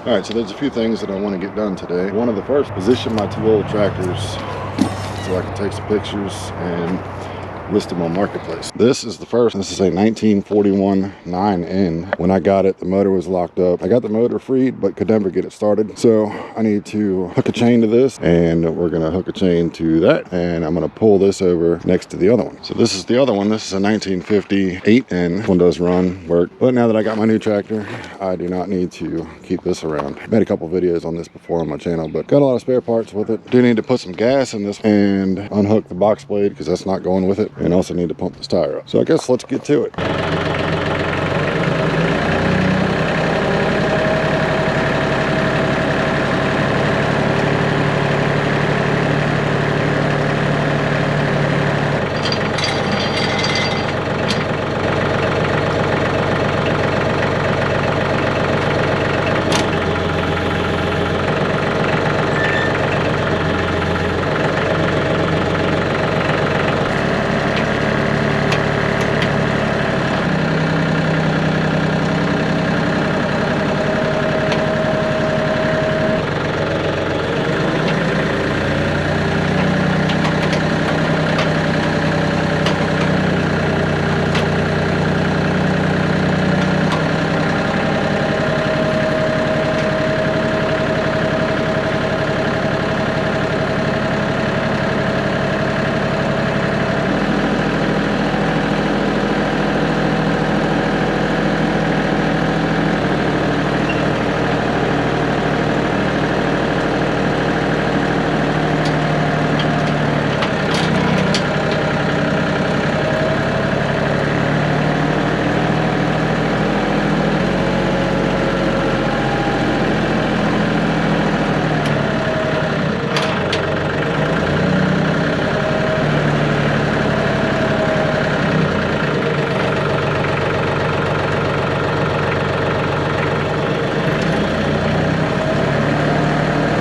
All right, so there's a few things that I want to get done today. One of the first, position my two old tractors so I can take some pictures and list them on Marketplace. This is the first. This is a 1941 9N. When I got it, the motor was locked up. I got the motor freed, but could never get it started. So I need to hook a chain to this, and we're gonna hook a chain to that, and I'm gonna pull this over next to the other one. So this is the other one. This is a 1950 8N. This one does run, work. But now that I got my new tractor, I do not need to keep this around. I made a couple videos on this before on my channel, but got a lot of spare parts with it. Do need to put some gas in this and unhook the box blade because that's not going with it. And also need to pump this tire up. So I guess let's get to it.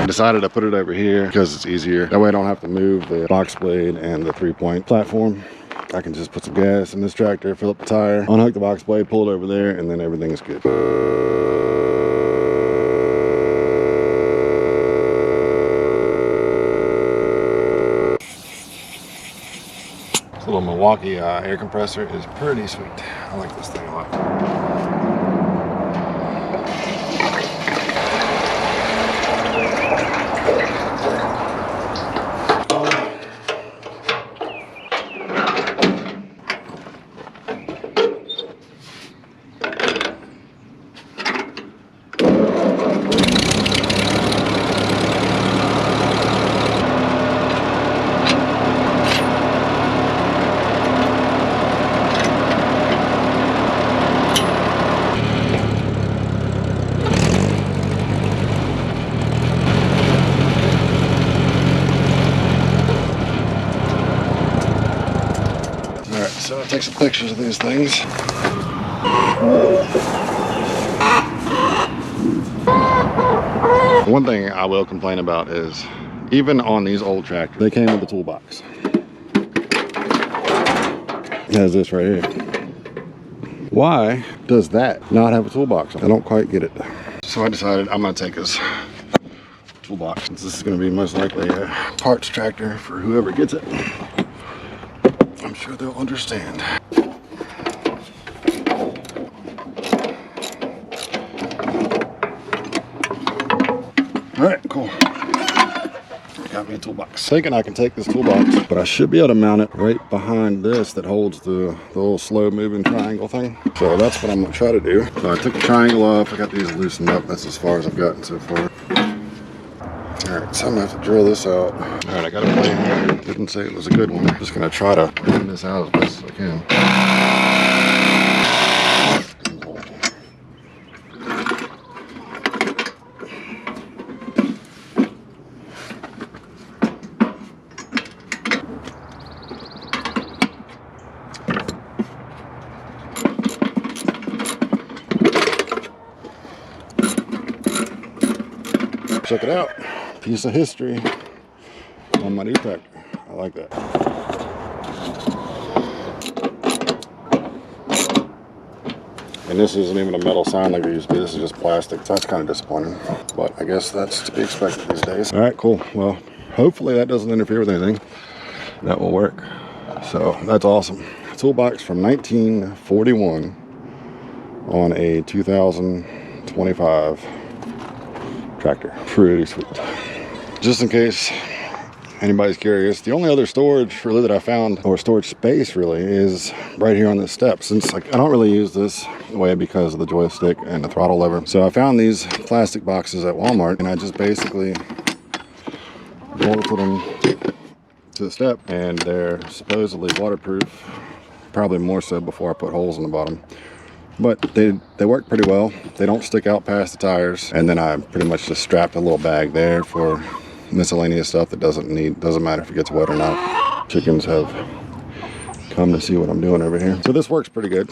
Decided to put it over here because it's easier. That way I don't have to move the box blade and the 3-point platform. I can just put some gas in this tractor, fill up the tire, unhook the box blade, pull it over there, and then everything is good. This little Milwaukee air compressor is pretty sweet. I like this thing a lot. So I'll take some pictures of these things. One thing I will complain about is, even on these old tractors, they came with the toolbox. It has this right here. Why does that not have a toolbox? I don't quite get it. So I decided I'm gonna take this toolbox, since this is gonna be most likely a parts tractor for whoever gets it. I'm sure they'll understand. All right, cool. Got me a toolbox. Thinking I can take this toolbox, but I should be able to mount it right behind this that holds the little slow moving triangle thing. So that's what I'm gonna try to do. So I took the triangle off. I got these loosened up. That's as far as I've gotten so far. All right, so I'm gonna have to drill this out. All right, I got a plan here. Didn't say it was a good one. I'm just gonna try to clean this out as best as I can. Check it out. Piece of history on my new tractor. I like that. And this isn't even a metal sign like it used to be. This is just plastic. So that's kind of disappointing. But I guess that's to be expected these days. All right, cool. Well, hopefully that doesn't interfere with anything. That will work. So that's awesome. Toolbox from 1941 on a 2025 tractor. Pretty sweet. Just in case anybody's curious, the only other storage really that I found, or storage space really, is right here on this step. Since like I don't really use this way because of the joystick and the throttle lever. So I found these plastic boxes at Walmart, and I just basically bolted them to the step, and they're supposedly waterproof. Probably more so before I put holes in the bottom. But they work pretty well. They don't stick out past the tires. And then I pretty much just strapped a little bag there for miscellaneous stuff that doesn't matter if it gets wet or not. Chickens have come to see what I'm doing over here. So this works pretty good,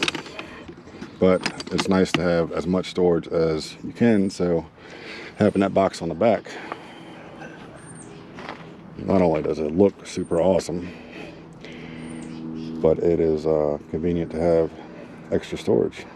but it's nice to have as much storage as you can. So having that box on the back, not only does it look super awesome, but it is convenient to have extra storage.